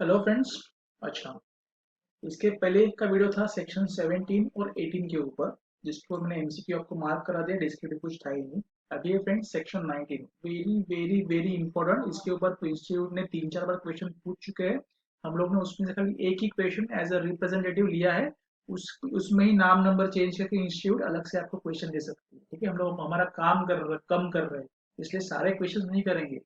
Hello friends. अच्छा, इसके पहले का वीडियो था सेक्शन 17 और 18 के ऊपर, जिसको मैंने एमसीक्यू आपको मार्क करा दिया, डिस्क्रिप्टिव कुछ था ही नहीं। अभी है friends section 19, very very very important. इसके ऊपर तो इंस्टीट्यूट ने 3-4 बार क्वेश्चन पूछ चुके हैं। हम लोग ने उसमें से खाली एक ही क्वेश्चन एज अ रिप्रेजेंटेटिव लिया है। उसमें ही नाम नंबर चेंज करके इंस्टीट्यूट अलग से आपको क्वेश्चन दे सकती है। ठीक है, हम लोग हमारा काम कम कर रहे हैं, इसलिए सारे क्वेश्चन नहीं करेंगे।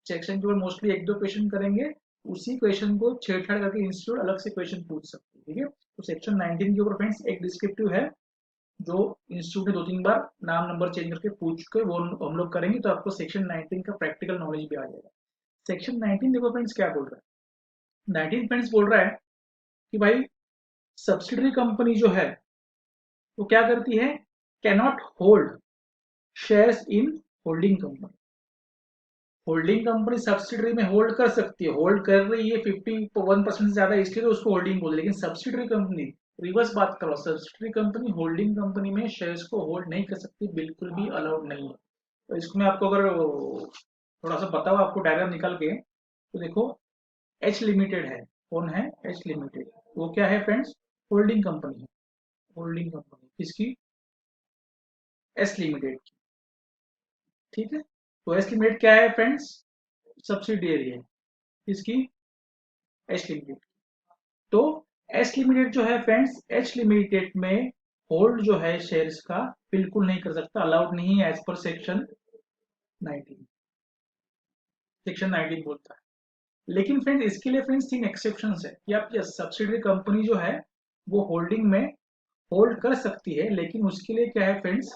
सेक्शन के ऊपर मोस्टली एक दो क्वेश्चन करेंगे, उसी क्वेश्चन को छेड़छाड़ करके इंस्टीट्यूट अलग से क्वेश्चन पूछ सकते हैं। ठीक है, तो सेक्शन 19 के ऊपर फ्रेंड्स एक डिस्क्रिप्टिव है जो इंस्टीट्यूट ने 2-3 बार नाम नंबर चेंज करके पूछ के वो हम लोग करेंगे, तो आपको सेक्शन 19 का प्रैक्टिकल नॉलेज भी आ जाएगा। सेक्शन 19 देखो फ्रेंड्स क्या बोल रहा है। 19 फ्रेंड्स बोल रहा है कि भाई सब्सिडरी कंपनी जो है वो क्या करती है, cannot hold shares in holding company. Holding company subsidiary में होल्ड कर सकती है, होल्ड कर रही है 51% से ज्यादा, इसलिए तो उसको होल्डिंग बोलते हैं। लेकिन सब्सिडरी कंपनी, रिवर्स बात करो, सब्सिडरी कंपनी होल्डिंग कंपनी में शेयर्स को होल्ड नहीं कर सकती, बिल्कुल भी अलाउड नहीं है। तो इसको मैं आपको अगर थोड़ा सा बताओ आपको डायग्राम निकाल के, तो देखो एच लिमिटेड है। कौन है? H limited. वो क्या है फ्रेंड्स? होल्डिंग कंपनी है। होल्डिंग कंपनी किसकी? एस लिमिटेड की। ठीक है, तो एस लिमिटेड क्या है फ्रेंड्स? सब्सिडियरी है। किसकी? H limited. तो एच लिमिटेड जो है फ्रेंड्स, एच लिमिटेड में होल्ड जो है शेयर्स का बिल्कुल नहीं कर सकता, अलाउड नहीं है एज पर सेक्शन 19। सेक्शन 19 बोलता है। लेकिन फ्रेंड्स इसके लिए फ्रेंड्स 3 एक्सेप्शंस है कि आप सब्सिडरी कंपनी जो है वो होल्डिंग में होल्ड कर सकती है, लेकिन उसके लिए क्या है फ्रेंड्स?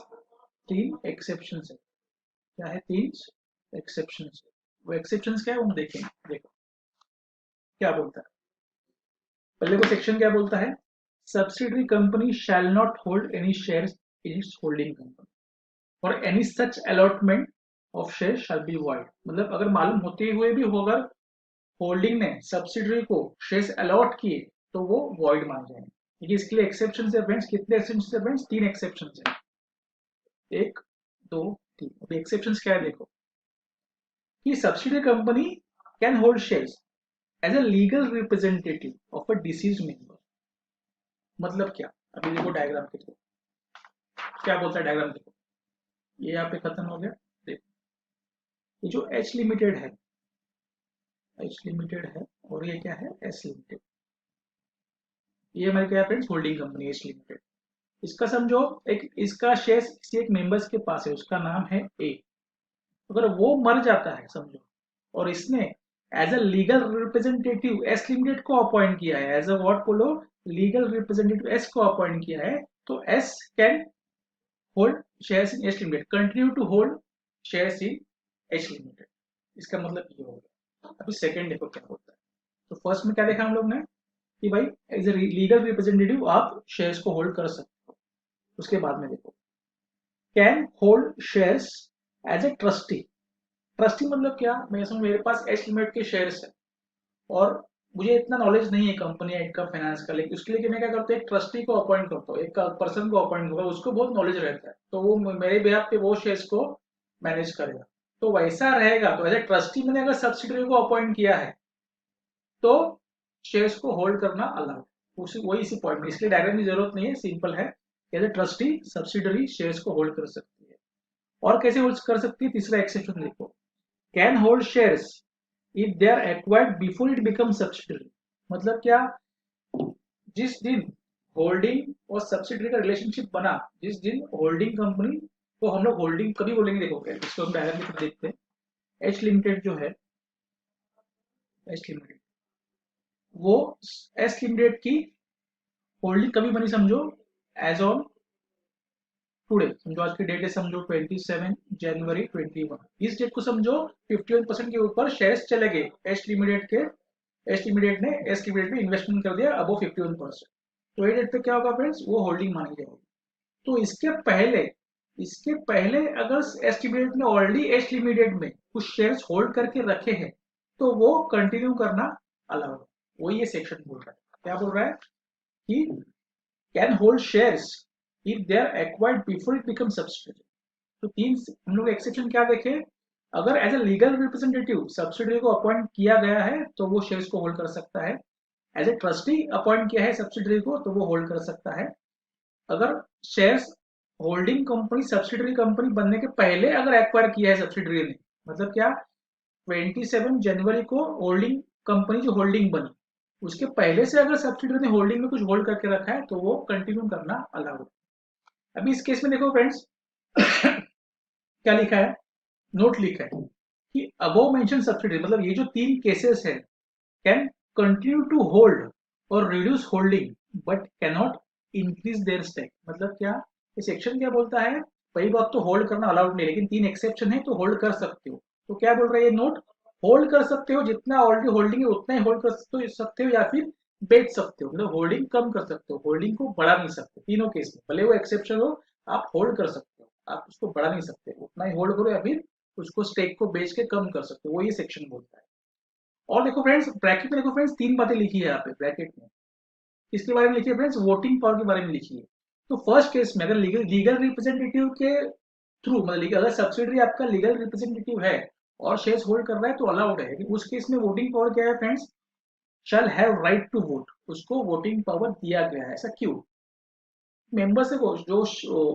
3 एक्सेप्शंस है। क्या है? 3 एक्सेप्शंस है। वो एक्सेप्शंस क्या है वो हम देखेंगे। देखो क्या बोलता है। पहले वो सेक्शन क्या बोलता है? Subsidiary company shall not hold any shares in its holding company और any such allotment of share shall be void. मतलब अगर मालूम होते हुए भी हो, अगर होल्डिंग ने सब्सिडरी को शेयर्स अलॉट किए तो वो वॉइड मान जाएंगे। देखिए इसके लिए एक्सेप्शन है फ्रेंड्स। कितने एक्सेप्शन है फ्रेंड्स? 3 एक्सेप्शन है। 1 2 3। अभी एक्सेप्शन क्या है देखो, कि subsidiary company can hold shares as a legal representative of a deceased member. मतलब क्या? अभी देखो डायग्राम के थ्रू क्या बोलता है। डायग्राम देखो, ये यहाँ पे खत्म हो गया। देखो ये जो एच लिमिटेड है, एच लिमिटेड है, और ये क्या है? S limited. ये हमारी क्या है friends? Holding company H limited. इसका समझो एक, इसका शेयर किसी एक मेंबर्स के पास है, उसका नाम है ए। अगर वो मर जाता है समझो, और इसने as a legal representative S limited को अपॉइंट किया है, एज अ व्हाट बोलो, लीगल रिप्रेजेंटेटिव एस को अपॉइंट किया है, तो S can hold shares in H limited, continue to hold shares in H limited. इसका मतलब ये हो गया। अभी सेकंड देखो क्या होता है। तो फर्स्ट में क्या देखा हम लोग ने कि भाई एज ए लीगल रिप्रेजेंटेटिव आप शेयर्स को होल्ड कर सकते हो। उसके बाद में देखो, can hold shares as a trustee. Trustee मतलब क्या? मैं समझ, मेरे पास एच लिमिटेड के शेयर्स है और मुझे इतना नॉलेज नहीं है कंपनी एड का, फाइनेंस का, लेकिन उसके लिए मैं क्या करता हूँ, एक ट्रस्टी को अपॉइंट करता हूँ, एक पर्सन को अपॉइंट करता हूँ, उसको बहुत नॉलेज रहता है, तो वो मेरे बिहाफ पे वो शेयर्स को मैनेज करेगा। तो वैसा रहेगा, तो एज ए ट्रस्टी मैंने अगर सब्सिडरी को अपॉइंट किया है तो शेयर्स को होल्ड करना अलाउड। उसी वही इसी पॉइंट में, इसलिए डायग्राम की जरूरत नहीं है, सिंपल है। As a trustee subsidiary shares को होल्ड कर सकती है। और कैसे होल्ड कर सकती है? तीसरा एक्सेप्शन देखो, can hold shares if they are acquired before it become subsidiary. मतलब क्या? जिस दिन होल्डिंग और सब्सिडरी का रिलेशनशिप बना, जिस दिन होल्डिंग कंपनी को, हम लोग होल्डिंग कभी बोलेंगे, देखो क्या इसको हम डायग्राम की तरफ देखते हैं। एच लिमिटेड जो है, एच लिमिटेड, वो एस लिमिटेड की होल्डिंग कभी बनी समझो, एज ऑन टुडे। समझो आज की डेट है, समझो 27 जनवरी 21। इस डेट को समझो 51% के ऊपर शेयर्स चले गए एच लिमिटेड के। एच लिमिटेड ने एस लिमिटेड में इन्वेस्टमेंट कर दिया अबो 51%। तो ये डेट पे क्या होगा फ्रेंड्स? वो होल्डिंग मानी जाएगी। तो इसके पहले अगर एस लिमिटेड ने ऑलरेडी एच लिमिटेड में कुछ शेयर्स होल्ड करके रखे हैं, तो वो कंटिन्यू करना अलाउड है। वही ये सेक्शन बोल रहा है। क्या बोल रहा है? कि can hold shares if they are acquired before it become subsidiary. तो 3 हम लोग एक्सेप्शन क्या देखे? अगर as a legal representative subsidiary को अपॉइंट किया गया है तो वो शेयर्स को होल्ड कर सकता है। एज ए ट्रस्टी अपॉइंट किया है सब्सिडरी को तो वो होल्ड कर सकता है। अगर shares holding company subsidiary company बनने के पहले अगर एक्वायर किया है सब्सिडरी ने, मतलब क्या, 27 जनवरी को होल्डिंग कंपनी जो होल्डिंग बनी उसके पहले से अगर सब्सिडरी ने होल्डिंग में कुछ होल्ड करके रखा है तो वो कंटिन्यू करना अलाउड है। अभी इस केस में देखो फ्रेंड्स क्या लिखा है, नोट लिखा है कि अबव मेंशन सब्सिडरी, मतलब ये जो तीन केसेस है, कैन कंटिन्यू टू होल्ड और reduce holding but cannot increase their stake. मतलब क्या, ये सेक्शन क्या बोलता है, पहली बात तो होल्ड करना अलाउड नहीं, लेकिन तीन एक्सेप्शन है तो होल्ड कर सकते हो। तो क्या बोल रहा है ये नोट, होल्ड कर सकते हो, जितना ऑलरेडी होल्डिंग है उतना ही होल्ड कर सकते हो या फिर बेच सकते हो, मतलब होल्डिंग कम कर सकते हो, होल्डिंग को बढ़ा नहीं सकते। तीनों केस में भले वो एक्सेप्शन हो, आप होल्ड कर सकते हो, आप उसको बढ़ा नहीं सकते, उतना ही होल्ड करो या फिर उसको स्टेक को बेच के कम कर सकते हो, वो ये सेक्शन बोलता है। और देखो फ्रेंड्स ब्रैकेट में देखो फ्रेंड्स तीन बातें लिखी है यहाँ पे ब्रैकेट में, किसके बारे में लिखी है फ्रेंड्स, वोटिंग पावर के बारे में लिखी है। तो फर्स्ट केस में अगर लीगल लीगल रिप्रेजेंटेटिव के थ्रू, मतलब अगर सब्सिडरी आपका लीगल रिप्रेजेंटेटिव है और शेयर्स होल्ड कर रहा है तो अलाउड है, लेकिन उस केस में वोटिंग पावर क्या है friends, shall have right to vote, उसको वोटिंग पावर दिया गया है। ऐसा क्यों, मेंबर से जो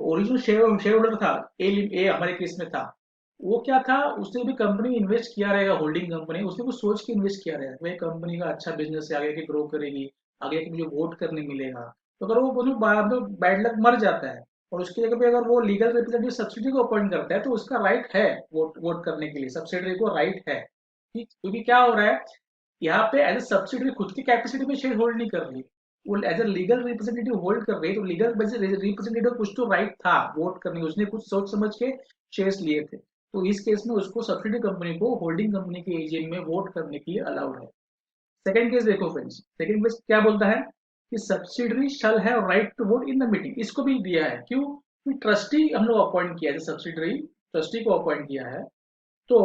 ओरिजिनल शेयर होल्डर था, ए हमारे केस में था, वो क्या था, उसने भी कंपनी में इन्वेस्ट किया रहेगा, होल्डिंग कंपनी, उसने कुछ सोच के इन्वेस्ट किया रहेगा भाई कंपनी का अच्छा बिजनेस है, आगे की ग्रो करेगी, आगे की मुझे वोट करने मिलेगा। तो अगर वो दोनों बाद में बैड लक मर जाता है और उसकी जगह पे अगर वो लीगल रिप्रेजेंटेटिव सब्सिडी को अपॉइंट करता है तो उसका राइट है वोट करने के लिए, सब्सिडरी को राइट है। ठीक, क्योंकि क्या हो रहा है यहाँ पे, एज ए सब्सिडरी खुद की कैपेसिटी में शेयर होल्ड नहीं कर रही, वो as a legal representative hold कर रही है, तो लीगल रिप्रेजेंटेटिव कुछ तो राइट था वोट करने, उसने कुछ सोच समझ के शेयर्स लिए थे, तो इस केस में उसको सब्सिडी कंपनी को होल्डिंग कंपनी के एजीएम में वोट करने के लिए अलाउड है। सेकंड केस देखो फ्रेंड्स, सेकंड केस क्या बोलता है कि subsidiary shall have right to vote in the meeting, इसको भी दिया है, क्यों, ट्रस्टी हम लोग अपॉइंट किया है, सब्सिडरी ट्रस्टी को अपॉइंट किया है, तो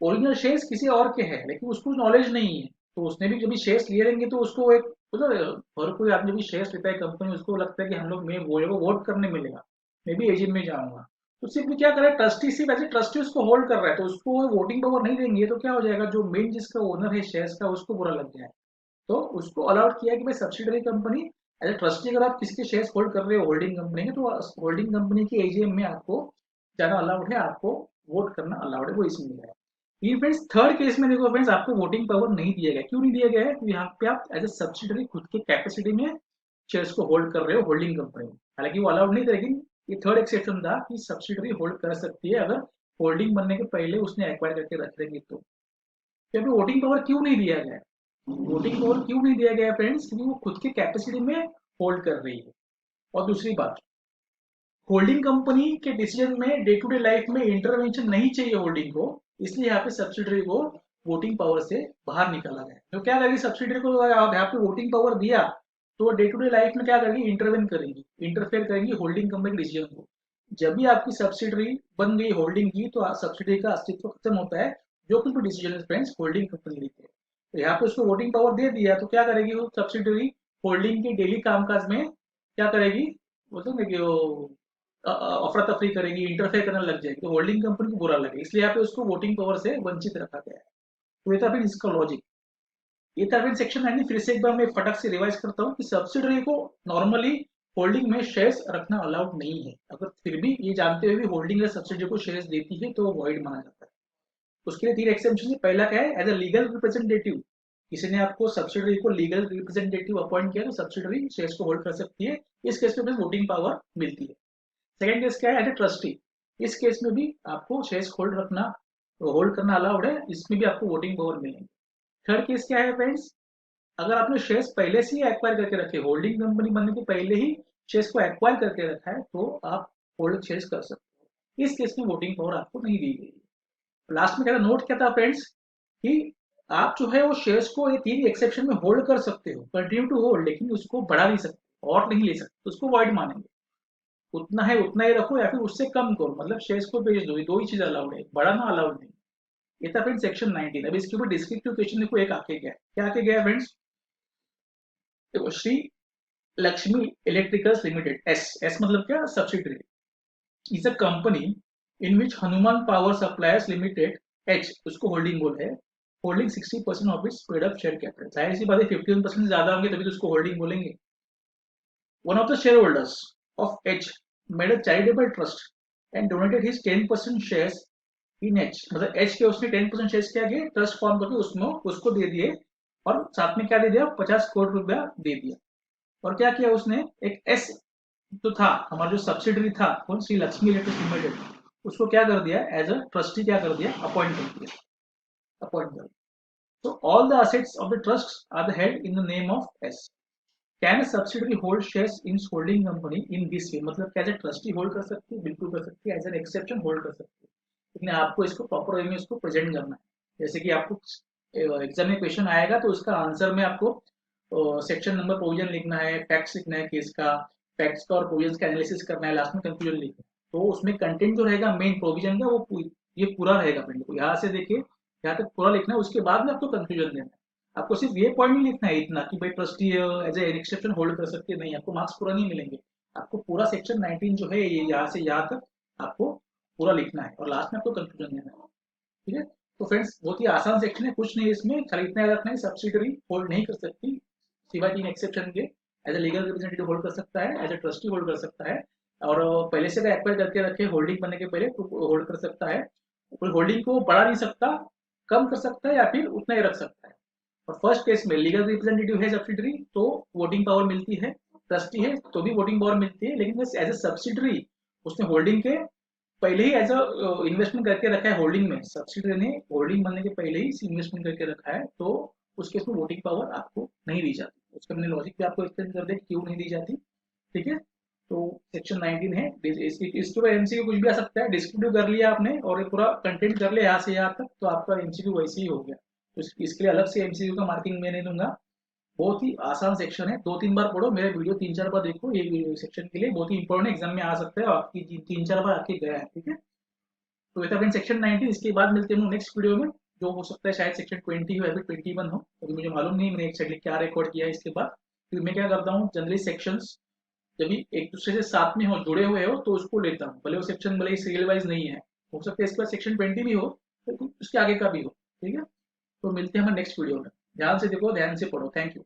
ओरिजिनल शेयर्स किसी और के हैं लेकिन उसको नॉलेज नहीं है, तो उसने भी जब भी शेयर्स लिए रहेंगे तो उसको एक, मतलब हर कोई आदमी भी शेयर्स लेता है कंपनी, उसको लगता है कि हम लोग मैं वो वोट करने मिलेगा, मैं भी एजेंट में जाऊंगा, तो सिर्फ क्या करे, ट्रस्टी सिर्फ एज ए ट्रस्टी उसको होल्ड कर रहा है, तो उसको वोटिंग पावर नहीं देंगे तो क्या हो जाएगा, जो मेन जिसका ओनर है शेयर्स का उसको बुरा लग जाए। तो उसको अलाउड किया कि भाई subsidiary company as a trustee अगर आप किसी के शेयर्स होल्ड कर रहे हो होल्डिंग कंपनी में, तो होल्डिंग कंपनी के एजीएम में आपको जाना अलाउड है, आपको वोट करना अलाउड है, वो इसमें लिखा है। ये फ्रेंड्स थर्ड केस में देखो फ्रेंड्स, आपको वोटिंग पावर नहीं दिया गया, क्यों नहीं दिया गया है, तो यहाँ पे आप एज ए सब्सिडरी खुद के कैपेसिटी में शेयर्स को होल्ड कर रहे हो होल्डिंग कंपनी में, हालांकि वो अलाउड नहीं था, लेकिन ये थर्ड एक्सेप्शन था कि सब्सिडरी होल्ड कर सकती है अगर होल्डिंग बनने के पहले उसने एक्वायर करके रख लेंगे तो। यहाँ पे वोटिंग पावर क्यों नहीं दिया गया है, वोटिंग पावर क्यों नहीं दिया गया फ्रेंड्स, क्योंकि वो खुद के कैपेसिटी में होल्ड कर रही है। और दूसरी बात, होल्डिंग कंपनी के डिसीजन में डे टू डे लाइफ में इंटरवेंशन नहीं चाहिए होल्डिंग को, इसलिए यहाँ पे सब्सिडरी को वोटिंग पावर से बाहर निकाला गया। तो क्या करेगी सब्सिडरी को, आप यहाँ पे वोटिंग पावर दिया तो डे टू डे लाइफ में क्या करेगी, इंटरवेन करेंगी, इंटरफेयर करेंगी होल्डिंग कंपनी के डिसीजन को। जब भी आपकी सब्सिडरी बन गई होल्डिंग की तो सब्सिडरी का अस्तित्व खत्म होता है, जो कुछ भी डिसीजन फ्रेंड्स होल्डिंग कंपनी लेती है। तो यहाँ पे उसको वोटिंग पावर दे दिया तो क्या करेगी वो सब्सिडरी, होल्डिंग के डेली कामकाज में क्या करेगी, बोलते हैं ना कि वो अफरा तफरी करेगी, इंटरफेयर करने लग जाएगी, तो होल्डिंग कंपनी को बुरा लगे, इसलिए यहाँ पे उसको वोटिंग पावर से वंचित रखा गया है। तो ये था फिर इसका लॉजिक। ये था फिर सेक्शन 9, फिर से एक बार मैं फटक से रिवाइज करता हूँ कि सब्सिडरी को नॉर्मली होल्डिंग में शेयर्स रखना अलाउड नहीं है, अगर फिर भी ये जानते हुए भी होल्डिंग या सब्सिडरी को शेयर्स देती है तो वो वॉइड माना जाता है। उसके लिए तीन एक्सेप्शन है, पहला क्या है, एज ए लीगल रिप्रेजेंटेटिव, किसी ने आपको सब्सिडरी को लीगल रिप्रेजेंटेटिव अपॉइंट किया तो सब्सिडरी शेयर्स को होल्ड कर सकती है, इस केस में वोटिंग पावर मिलती है। सेकंड केस क्या है, एज ए ट्रस्टी, इस केस में भी आपको शेयर्स होल्ड करना अलाउड है, इसमें भी आपको वोटिंग पावर मिलेगी। थर्ड केस क्या है फ्रेंड्स, अगर आपने शेयर्स पहले से ही एक्वायर करके रखे, होल्डिंग कंपनी बनने के पहले ही शेयर्स को एक्वायर करके रखा है तो आप होल्ड शेयर्स कर सकते हो, इस केस में वोटिंग पावर आपको नहीं दी गई। लास्ट में क्या था, नोट क्या था फ्रेंड्स, कि आप जो है वो शेयर्स को ये तीन एक्सेप्शन में होल्ड कर सकते हो, कंटिन्यू टू होल्ड, लेकिन उसको बढ़ा नहीं सकते और नहीं ले सकते, तो उसको वॉइड मानेंगे, उतना है उतना ही रखो या फिर उससे कम करो, मतलब शेयर्स को बेच दो, ये दो ही चीज अलाउड है, बढ़ाना अलाउड नहीं। ये था फ्रेंड्स सेक्शन 19। अब इसके ऊपर डिस्क्रिप्टिव क्वेश्चन देखो, एक आके गया, क्या आके गया फ्रेंड्स, देखो Shri Lakshmi electricals limited, S S मतलब क्या, subsidiary, is a company in which Hanuman power suppliers limited H, उसको होल्डिंग बोल है, holding 60% of its paid up share capital. जाहिर सी बात है 51% ज्यादा होंगे तभी तो उसको होल्डिंग बोलेंगे। One of the share holders of H made a charitable trust and donated his 10% shares in H, मतलब एच के उसने 10% शेयर्स क्या किए, ट्रस्ट फॉर्म करके उसमें उसको दे दिए, और साथ में क्या दे दिया, 50 करोड़ रुपया दे दिया। और क्या किया उसने, एक एस जो था हमारा जो सब्सिडरी था कौन, श्री लक्ष्मी इलेक्ट्रिक लिमिटेड, उसको क्या कर दिया, एज अ ट्रस्टी क्या कर दिया, अपॉइंट कर दिया, अपॉइंट कर दिया। So all the assets of the trusts are held in the name of S. Can a subsidiary hold shares in holding company in this way? मतलब क्या ट्रस्टी होल्ड कर सकती है, बिल्कुल कर सकती है, एज एन एक्सेप्शन होल्ड कर सकती है, लेकिन आपको इसको प्रॉपर वे में इसको प्रेजेंट करना है। जैसे कि आपको एग्जाम में क्वेश्चन आएगा तो उसका आंसर में आपको सेक्शन नंबर प्रोविजन लिखना है, फैक्ट्स लिखना है केस का, फैक्ट्स का और प्रोविजन का एनालिसिस करना है, लास्ट में कंक्लूजन लिखना है। तो उसमें कंटेंट जो रहेगा मेन प्रोविजन का वो ये पूरा रहेगा। फ्रेंड यहाँ से देखिए यहाँ तक पूरा लिखना है, उसके बाद में आपको कंक्लूजन देना है। आपको सिर्फ ये पॉइंट नहीं लिखना है इतना कि भाई trustee as a exception hold कर सकती है, नहीं, आपको मार्क्स पूरा नहीं मिलेंगे। आपको पूरा सेक्शन 19 जो है ये यहाँ से यहाँ तक आपको पूरा लिखना है और लास्ट में आपको कंक्लूजन देना है। ठीक है, तो फ्रेंड्स बहुत ही आसान सेक्शन है, कुछ नहीं इसमें, खाली इतना याद रखना है, सब्सिडरी होल्ड नहीं कर सकती सिवाय 3 एक्सेप्शन के। As a legal representative hold कर सकता है, एज ए ट्रस्टी होल्ड कर सकता है, और पहले से अगर एक्वायर करके रखे होल्डिंग बनने के पहले तो होल्ड कर सकता है। कोई होल्डिंग को बढ़ा नहीं सकता, कम कर सकता है या फिर उतना ही रख सकता है। और फर्स्ट केस में लीगल रिप्रेजेंटेटिव है सब्सिडरी तो वोटिंग पावर मिलती है, ट्रस्टी है तो भी वोटिंग पावर मिलती है, लेकिन बस एज ए सब्सिडरी उसने होल्डिंग के पहले ही एज अ इन्वेस्टमेंट करके रखा है होल्डिंग में, सब्सिडरी ने होल्डिंग बनने के पहले ही इन्वेस्टमेंट करके रखा है, तो उस केस में वोटिंग पावर आपको नहीं दी जाती। उसका मैंने लॉजिक भी आपको एक्सप्लेन कर दिया क्यों नहीं दी जाती। ठीक है, तो सेक्शन 19 है, इसके ऊपर एमसीक्यू कुछ भी आ सकता है, डिस्क्रिप्टिव कर लिया आपने और ये पूरा कंटेंट कर लिया यहाँ से यहाँ तक, तो आपका एमसीक्यू वैसे ही हो गया। तो इसके लिए अलग से एमसीक्यू का मार्किंग मैं नहीं दूंगा। बहुत ही आसान सेक्शन है, 2-3 बार पढ़ो, मेरे वीडियो 3-4 बार देखो, ये सेक्शन के लिए बहुत ही इंपॉर्टेंट एग्जाम में आ सकता है, आपकी 3-4 बार आके गया है। ठीक है, तो ये था फ्रेंड सेक्शन 19। इसके बाद मिलते हैं नेक्स्ट वीडियो में, जो हो सकता है शायद सेक्शन 20 हो या फिर 21 हो, अभी मुझे मालूम नहीं, मैंने एक सेकंड क्या रिकॉर्ड किया है इसके बाद। फिर मैं क्या करता हूँ, जनरली सेक्शंस जब भी एक दूसरे से साथ में हो, जुड़े हुए हो, तो उसको लेता हूँ, भले वो सेक्शन भले ही सीरियल वाइज नहीं है, हो सकता है इसके बाद सेक्शन 20 भी हो, तो उसके आगे का भी हो। ठीक है, तो मिलते हैं हमारे नेक्स्ट वीडियो में, ध्यान से देखो, ध्यान से पढ़ो, थैंक यू।